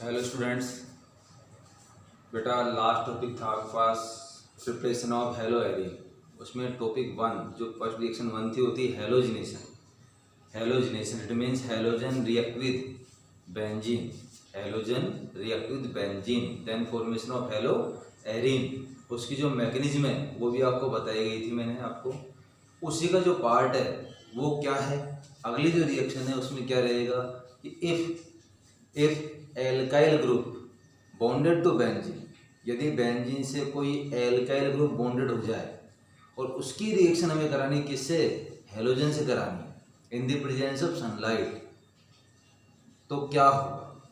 Hello students. बेटा last topic था आपके पास प्रिपरेशन ऑफ हेलो एरी। उसमें टॉपिक 1 जो फर्स्ट रिएक्शन 1 थी होती है halogenation. Halogenation it means halogen react with benzene. Halogen react with benzene then formation of halo arene. उसकी जो मैकेनिज्म है वो भी आपको बताई गई थी मैंने आपको। उसी का जो पार्ट है वो क्या है, अगली जो रिएक्शन है उसमें क्या रहेगा कि if alkyl group bonded to benzene, यदि बेंजीन से कोई एल्काइल ग्रुप बॉन्डेड हो जाए और उसकी रिएक्शन हमें करानी किससे, हेलोजन से करानी इन द प्रेजेंस ऑफ सनलाइट, तो क्या होगा,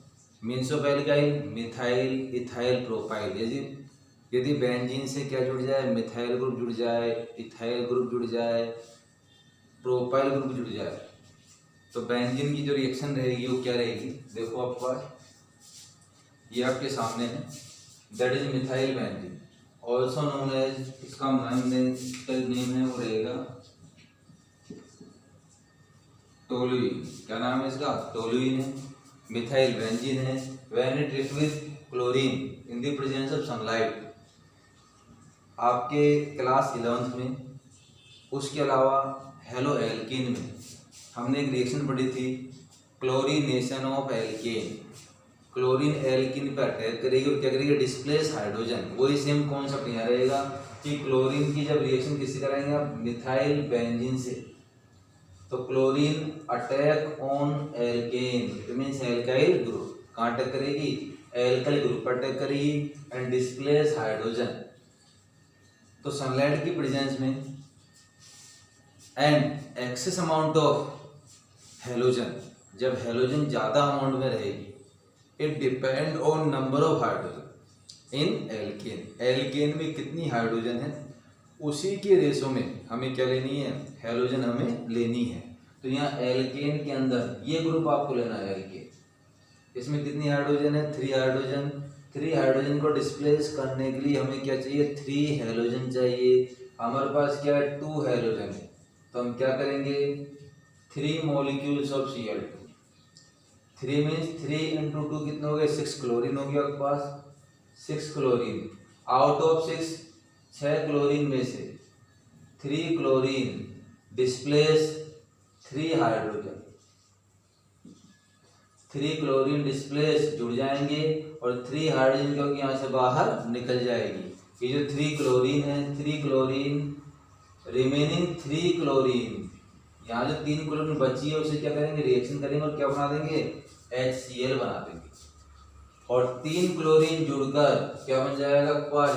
means of alkyl methyl ethyl propyl. यदि बेंजीन से क्या जुड़ जाए, मिथाइल ग्रुप जुड़ जाए, इथाइल ग्रुप जुड़ जाए, प्रोपाइल ग्रुप जुड़ जाए, तो बेंजीन की जो रिएक्शन रहेगी वो क्या रहेगी, देखो आपके पास ये आपके सामने है, that is methyl benzene also known as, इसका नेम है वो रहेगा टोलुइन। क्या नाम है इसका, टोलुइन है, मिथाइल बेंजीन है। When it react with chlorine in the presence of sunlight, आपके क्लास 11th में, उसके अलावा हेलो एल्कीन में हमने एक रिएक्शन पढ़ी थी chlorination of alkene. Chlorine alkene पर अटैक करेगी और क्या करेगी, डिस्प्लेस हाइड्रोजन। वही सेम कॉन्सेप्ट यहाँ रहेगा कि क्लोरीन की जब रिएक्शन किससे कराएंगे आप, मिथाइल बेंजीन से, तो chlorine attack on alkane it means alkyl group, कहाँ अटैक करेगी, एल्काइल ग्रुप पर अटैक करेगी एंड डिस्प्लेस हाइड्रोजन। तो सनलाइट की प्रेजेंस में and excess amount of halogen, जब हेलोजन ज़्यादा अमाउंट में रहेगी, it depend on number of hydrogen in alkane. Alkane में कितनी हाइड्रोजन है उसी के रेशो में हमें क्या लेनी है, हेलोजन हमें लेनी है। तो यहाँ एल्केन के अंदर ये ग्रुप आपको लेना है एल्केन, इसमें कितनी हाइड्रोजन है, 3 हाइड्रोजन। 3 हाइड्रोजन को डिस्प्लेस करने के लिए हमें क्या चाहिए, 3 हेलोजन चाहिए। हमारे पास क्या है, 2 हेलोजन है, तो हम क्या करेंगे, 3 molecules of Cl2। 3 means 3 into 2 कितने हो गए, 6 क्लोरीन हो गया आपके पास, 6 क्लोरीन। आउट ऑफ 6 क्लोरीन में से 3 chlorine displace 3 hydrogen, 3 chlorine displace जुड़ जाएंगे और 3 हाइड्रोजन क्योंकि यहाँ से बाहर निकल जाएगी। ये जो 3 क्लोरीन है, 3 क्लोरीन रिमेनिंग 3 क्लोरीन, यहाँ जो 3 क्लोरीन बची है उसे क्या करेंगे, रिएक्शन करेंगे और क्या बना देंगे, HCl बना देंगे। और 3 क्लोरीन जुड़कर क्या बन जाएगा,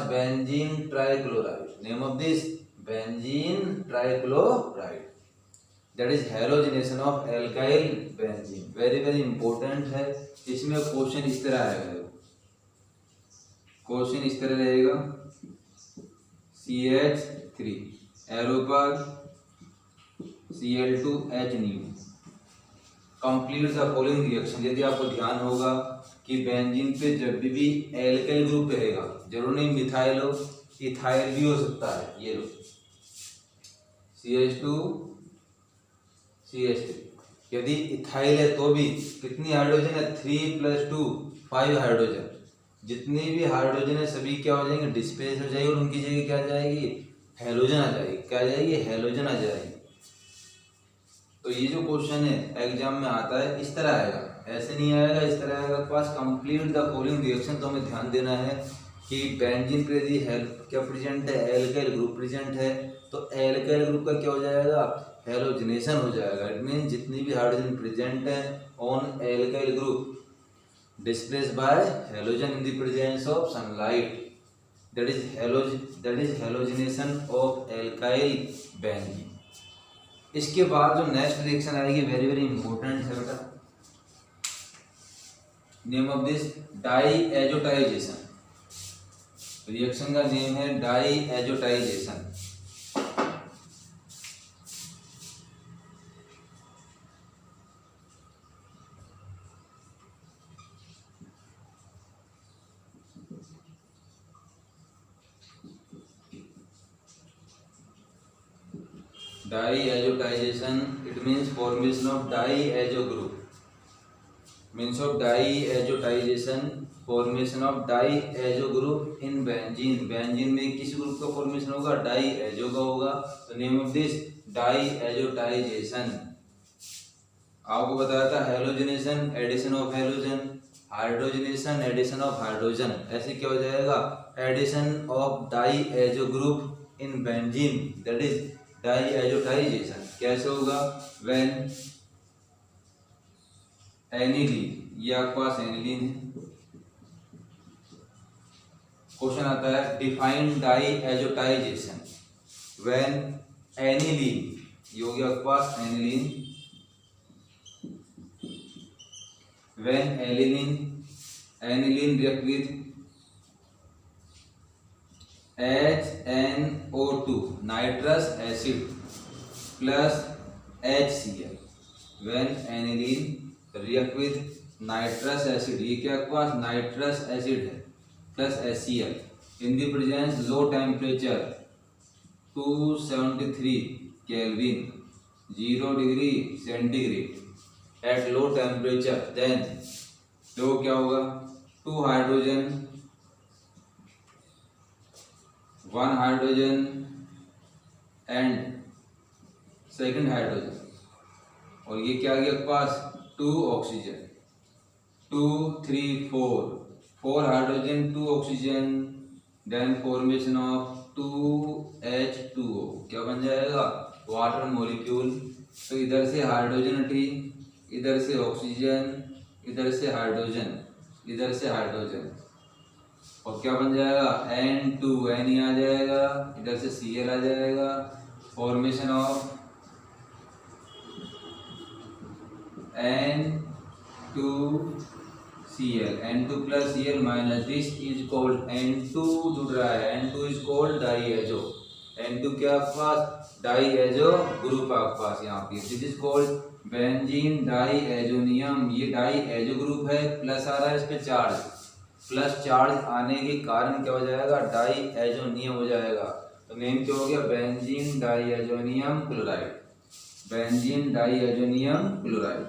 benzene trichloride. Name of this benzene trichloride, that is halogenation of alkyl benzene. Very very important है। इसमें क्वेश्चन इस तरह आएगा, क्वेश्चन इस तरह रहेगा, CH3 एरो पर Cl2H new, complete the following reaction. यदि आपको ध्यान होगा कि बेंजीन पे जब भी एल्काइल ग्रुप रहेगा, जरूर नहीं मिथाइल हो, इथाइल भी हो सकता है। ये लो CH2 CH3, यदि इथाइल है तो भी कितनी हाइड्रोजन है, 3 + 2 5 हाइड्रोजन। जितनी भी हाइड्रोजन है सभी क्या हो जाएंगे, डिस्प्लेस हो जाएगी और उनकी जगह क्या आ जाएगी, हेलोजन आ जाएगी। क्या आ जाएगी, हेलोजन आ जाएगी। तो ये जो क्वेश्चन है एग्जाम में आता है इस तरह आएगा, ऐसे नहीं आएगा, इस तरह आएगा पास कंप्लीट द फॉलोइंग रिएक्शन। तो हमें ध्यान देना है कि बेंजीन पे यदि क्या प्रेजेंट है, एल्काइल ग्रुप प्रेजेंट है, तो एल्काइल ग्रुप का क्या हो जाएगा, हेलोजिनेशन हो जाएगा। इट मीन जितनी भी हाइड्रोजन प्रेजेंट है on alkyl group displace by halogen in the presence of sunlight, that is halogenation of alkyl benzene. इसके बाद जो नेक्स्ट रिएक्शन आएगी वेरी वेरी इंपॉर्टेंट है बेटा, name of this diazotization. Reaction का नेम है diazotization. Diazotization it means formation of diazo group. Means of diazotization, formation of diazo group in benzene. Benzene में किस group का formation होगा? Die azo का होगा। तो name of this diazotization. आपको बताया था halogenation, addition of halogen, hydrogenation, addition of hydrogen. ऐसे क्या हो जाएगा? Addition of diazo group in benzene, that is diazotization. कैसे होगा? व्हेन एनिलीन, ये आपके पास एनिलीन है। क्वेश्चन आता है define diazotization when aniline, ये हो गया आपके पास aniline. When aniline react with HNO2 nitrous acid plus HCl। when aniline react with nitrous acid, ये क्या आपके पास नाइट्रस एसिड है, plus HCl in the presence low temperature 273 kelvin 0 degree centigrade at low temperature, then तो क्या होगा? 2 hydrogen, 1 hydrogen and second hydrogen, और ये क्या आ गया आपके पास? 2 oxygen, 2 3 4 hydrogen 2 oxygen, then formation of 2H2O, क्या बन जाएगा? Water molecule. तो इधर से हाइड्रोजन हटी, इधर से ऑक्सीजन, इधर से हाइड्रोजन, इधर से हाइड्रोजन, और क्या बन जाएगा? N2N आ जाएगा, इधर से Cl आ जाएगा, formation of N2Cl, N2 plus Cl minus this is called N2 जुड़ रहा है, N2 is called die azo. N2 क्या आपके पास? डाई एजो ग्रुप आपके पास यहाँ पे, this is called benzene diazonium. ये डाई एजो ग्रुप है, प्लस आ रहा है इस पे चार्ज, प्लस चार्ज आने के कारण क्या हो जाएगा? डाई एजोनियम हो जाएगा। तो नेम क्या हो गया? Benzene diazonium chloride, benzene diazonium chloride.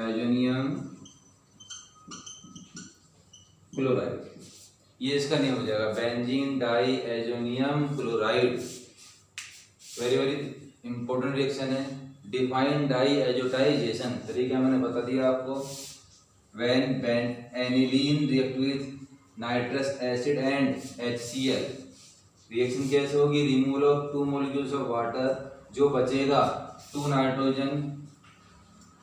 Azonium chloride, ये इसका नेम हो जाएगा benzene diazonium chloride. Very very important reaction है। डिफाइन डाई एजोटाइजेशन तरीका मैंने बता दिया आपको। When aniline react with nitrous acid and HCl, reaction कैसे होगी? Removal of 2 molecules of water, जो बचेगा 2 नाइट्रोजन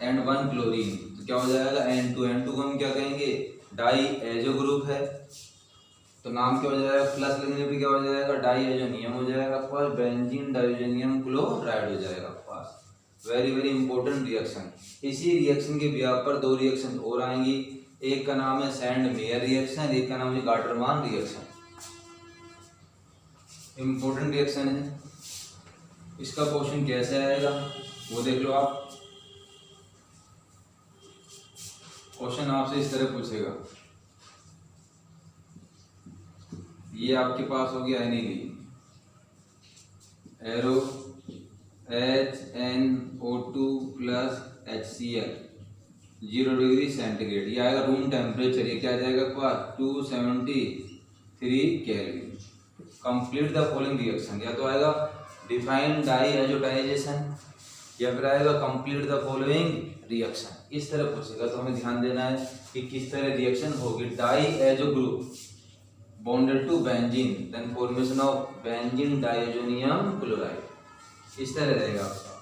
एंड 1 क्लोरीन, तो क्या हो जाएगा? N2। N2 को हम क्या कहेंगे? डाई एजो ग्रुप है, तो नाम क्या हो जाएगा? प्लस लगने पे क्या हो जाएगा? डाई एजोनियम हो जाएगा आपके पास, बेंजीन डाइजेनियम क्लोराइड हो जाएगा आपके पास। Very very important reaction. इसी रिएक्शन के बिहाफ पर 2 रिएक्शन और आएंगी, एक का नाम है सैंड मेयर रिएक्शन, एक का नाम है गाटरमान रिएक्शन। इंपॉर्टेंट रिएक्शन है। इसका क्वेश्चन कैसे आएगा वो देख लो आप। क्वेश्चन आपसे इस तरह पूछेगा, ये आपके पास हो गया aniline, arrow HNO2 plus HCl 0 degree centigrade, ये आएगा रूम टेम्परेचर, ये क्या आ जाएगा आपके पास? 273 kelvin. Complete the following reaction, या तो आएगा डिफाइन डाई एजोटाइजेशन, या फिर आएगा कंप्लीट द फॉलोइंग रिएक्शन। इस तरह पूछेगा तो हमें ध्यान देना है कि किस तरह रिएक्शन होगी। Diazo group bonded to benzene, then formation of benzene diazonium chloride, इस तरह रहेगा आपका।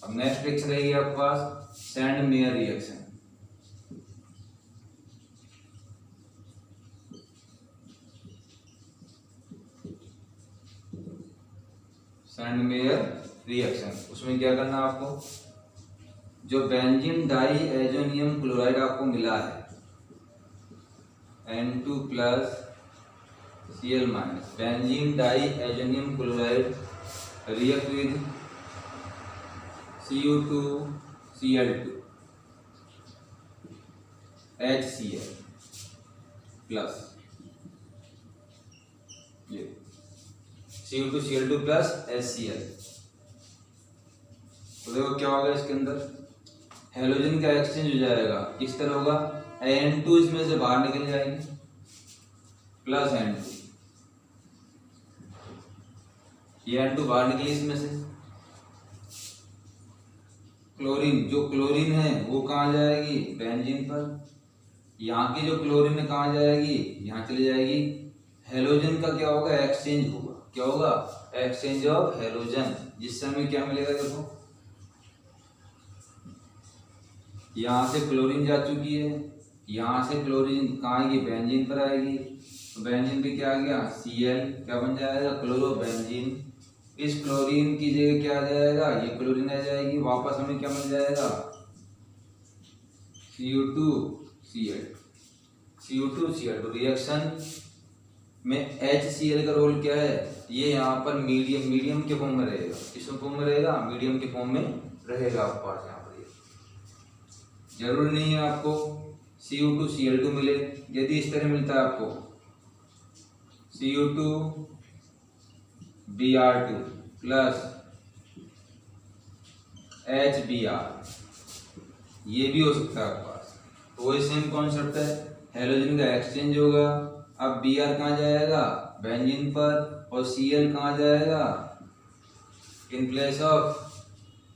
अब नेक्स्ट रिएक्शन रहेगी आपके पास Sandmeyer reaction. Sandmeyer reaction, उसमें क्या करना है आपको? जो बेंजीन डाई एजोनियम क्लोराइड आपको मिला है N2 plus Cl minus, benzene diazonium chloride react with Cu2 Cl2 HCl plus, ये CO2Cl2 प्लस HCl। तो देखो क्या होगा इसके अंदर, हेलोजन का एक्सचेंज हो जाएगा, किस तरह होगा, N2 इसमें से बाहर निकल जाएगी प्लस N2, ये N2 बाहर निकली इसमें से। क्लोरीन, जो क्लोरीन है वो कहाँ जाएगी, बेंजीन पर। यहाँ की जो क्लोरीन है कहाँ जाएगी, यहाँ चली जाएगी। हेलोजन का क्या होगा, एक्सचेंज होगा, क्या होगा, एक्सचेंज ऑफ हेलोजन, जिससे हमें क्या मिलेगा, देखो यहाँ से क्लोरीन जा चुकी है, यहाँ से क्लोरीन कहाँ आएगी, बेंजीन पर आएगी। तो बेंजीन पे क्या आ गया, Cl, क्या बन जाएगा, क्लोरोबेंजीन। इस क्लोरीन की जगह क्या आ जाएगा, ये क्लोरीन आ जाएगी, वापस हमें क्या मिल जाएगा, CO2Cl2 रिएक्शन में HCl का रोल क्या है, ये यहाँ पर मीडियम के फॉर्म में रहेगा, किस फॉर्म में रहेगा, मीडियम के फॉर्म में रहेगा आपके पास। यहाँ पर ये जरूरी नहीं है आपको CO2Cl2 मिले, यदि इस तरह मिलता है आपको CO2Br2 प्लस HBr, ये भी हो सकता है आपके पास। तो वही सेम कॉन्सेप्ट है, हेलोजन का एक्सचेंज होगा। अब Br कहाँ जाएगा, बेंजीन पर, और Cl कहाँ जाएगा, इन प्लेस ऑफ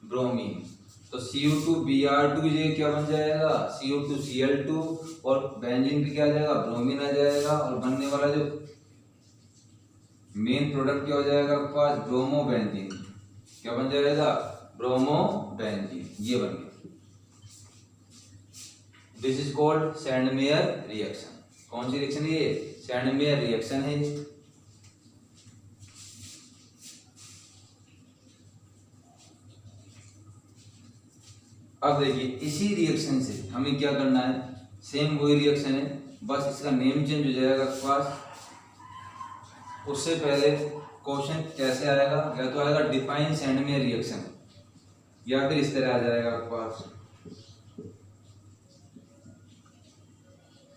ब्रोमीन। तो CO2Br2 की जगह क्या बन जाएगा, CO2Cl2, और बेंजीन पे क्या आ जाएगा, ब्रोमीन आ जाएगा, और बनने वाला जो मेन प्रोडक्ट क्या हो जाएगा आपके पास, ब्रोमोबेंजीन। क्या बन जाएगा, ब्रोमोबेंजीन, ये बन गया। This is called Sandmeyer reaction. कौन सी रिएक्शन है ये, सैंडमेयर रिएक्शन है। अब देखिए इसी रिएक्शन से हमें क्या करना है, सेम वही रिएक्शन है, बस इसका नेम चेंज हो जाएगा आपके पास। उससे पहले क्वेश्चन कैसे आएगा, या तो आएगा डिफाइन सैंडमेयर रिएक्शन, या फिर इस तरह आ जाएगा आपके पास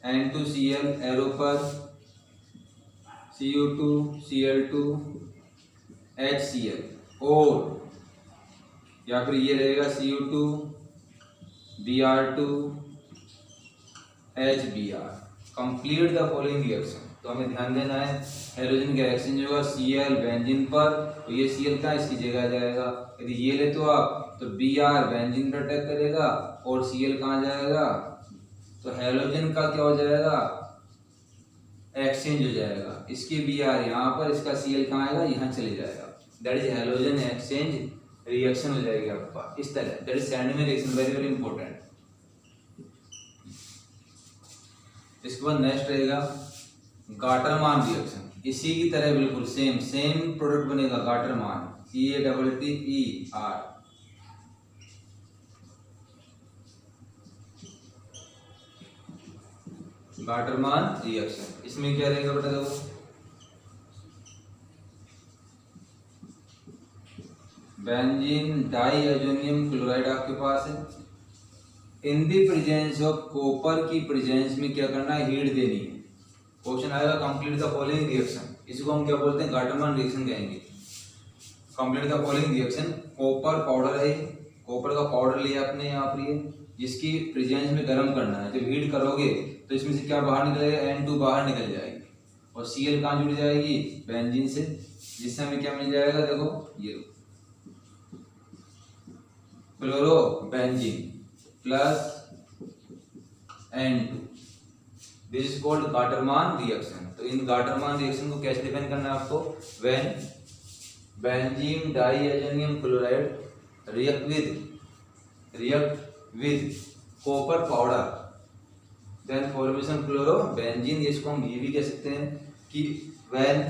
N2Cl एरो पर CO2Cl2 HCl, और या फिर ये रहेगा CO2Br2 HBr। Complete the following reaction. तो हमें ध्यान देना है, हेलोजन का एक्सचेंज होगा Cl बेंजीन पर, तो ये Cl का इसकी जगह आ जाएगा। यदि ये ले तो आप, तो Br बेंजीन पर अटैक करेगा, और Cl कहाँ जाएगा, तो हेलोजन का क्या हो जाएगा, एक्सचेंज हो जाएगा। इसके Br यहाँ पर, इसका Cl कहाँ आएगा, यहाँ चले जाएगा। That is halogen exchange reaction हो जाएगी आपके पास इस तरह। That is Sandmeyer reaction, very very important. इसके बाद नेक्स्ट रहेगा गाटरमान रिएक्शन। इसी की तरह बिल्कुल सेम प्रोडक्ट बनेगा, गाटरमान, CATTER। गाटरमान रिएक्शन, इसमें क्या रहेगा बेटा, देखो बेंजीन डाइअजोनियम क्लोराइड आपके पास है। इन दी प्रेजेंस ऑफ कॉपर की प्रेजेंस में क्या करना है, हीट देनी है। क्वेश्चन आएगा कंप्लीट द फॉलोइंग रिएक्शन, इसको हम क्या बोलते हैं, गाटरमान रिएक्शन कहेंगे। Complete the following reaction, copper powder है, कॉपर का पाउडर लिया आपने यहाँ पर, ये जिसकी प्रेजेंस में गर्म करना है। जब हीट करोगे तो इसमें से क्या बाहर निकलेगा, N2 बाहर निकल जाएगी, और Cl कहाँ जुड़ जाएगी, बेंजीन से, जिससे हमें क्या मिल जाएगा, देखो ये chlorobenzene plus N2। This is called Gattermann reaction. तो इन गाटरमान रिएक्शन को कैसे डिफाइन करना है आपको, when benzene diazonium chloride react with copper powder, then formation chlorobenzene. इसको हम ये भी कह सकते हैं कि when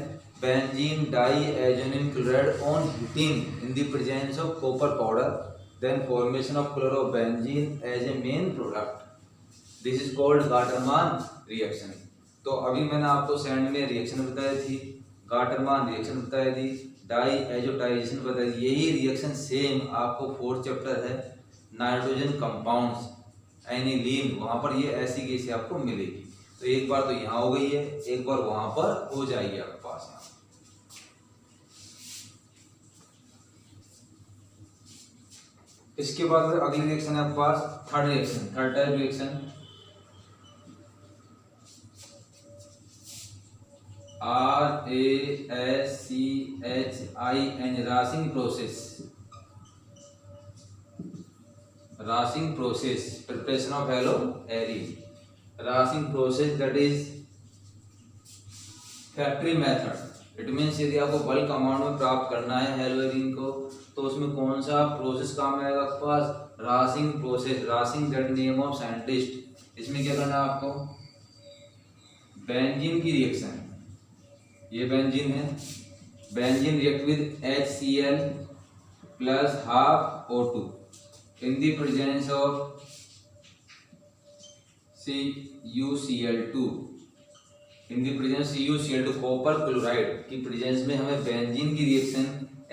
benzene diazonium chloride on heating in the presence of copper powder, then formation of chlorobenzene as a main product, this is called Gattermann reaction. तो अभी मैंने आपको सैंडमेयर रिएक्शन बताई थी, गाटरमान रिएक्शन बताई थी, डाइएजोटाइजेशन बताई थी। यही रिएक्शन सेम आपको 4th चैप्टर है नाइट्रोजन कंपाउंड्स, एनिलीन, वहां पर ये ऐसी गैस आपको मिलेगी। तो एक बार तो यहाँ हो गई है, एक बार वहां पर हो जाएगी आपके पास। इसके बाद अगली रिएक्शन है आपके पास third reaction, third type reaction RASCHIN, Raschig process. Raschig process, preparation of haloarene. Raschig process that is factory method. It means यदि आपको बल्क अमाउंट में प्राप्त करना है हेलो एरीन को तो उसमें कौन सा प्रोसेस काम आएगा आपके पास? Raschig process. Raschig that name of scientist. इसमें क्या करना है आपको? बेंजीन की रिएक्शन, ये बेंजीन है, benzene react with HCl plus half O2 in the presence of CuCl2। In the presence CuCl2 copper chloride की प्रेजेंस में हमें बेंजीन की रिएक्शन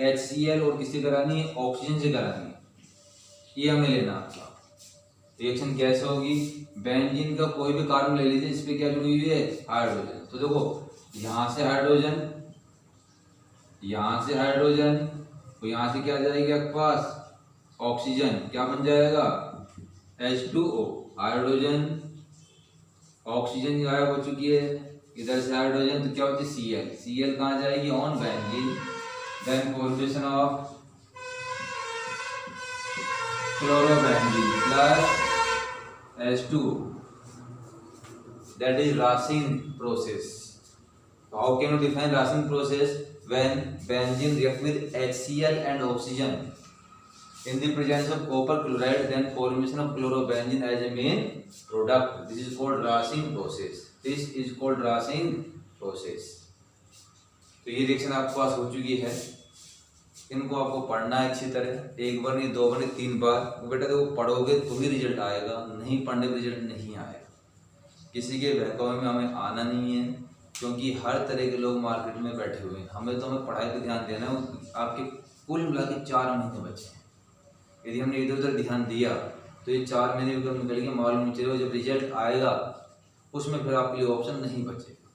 HCl और किससे करानी है? ऑक्सीजन से करानी है। ये हमें लेना आपका। रिएक्शन कैसे होगी? बेंजीन का कोई भी कार्बन ले लीजिए, इस पे क्या जुड़ी हुई है? हाइड्रोजन। तो देखो यहाँ से हाइड्रोजन, यहाँ से हाइड्रोजन, तो यहाँ से क्या आ जाएगी आपके पास? ऑक्सीजन। क्या बन जाएगा? H2O। हाइड्रोजन ऑक्सीजन गायब हो चुकी है, इधर से हाइड्रोजन, तो क्या होती है? Cl। Cl कहाँ जाएगी? On benzene. Then formation of chlorobenzene plus H2O, that is Raschig process. How can you define Raschig process? When benzene react with HCl and oxygen in the presence of copper chloride, then formation of chlorobenzene as a main product. This is called Raschig process. This is called Raschig process. तो ये reaction आपके पास हो चुकी है। इनको आपको पढ़ना है अच्छी तरह, एक बार नहीं, दो बार नहीं, 3 बार। बेटा देखो पढ़ोगे तो भी रिजल्ट आएगा, नहीं पढ़ने पर रिजल्ट नहीं आएगा। किसी के बहकावे में हमें आना नहीं है, क्योंकि हर तरह के लोग मार्केट में बैठे हुए हैं। हमें पढ़ाई पर ध्यान देना है। आपके कुल मिला के 4 महीने बचे हैं। यदि हमने इधर उधर ध्यान दिया तो ये 4 महीने निकल के मालूम नहीं चलेगा। जब रिजल्ट आएगा उसमें फिर आपके लिए ऑप्शन नहीं बचेगा।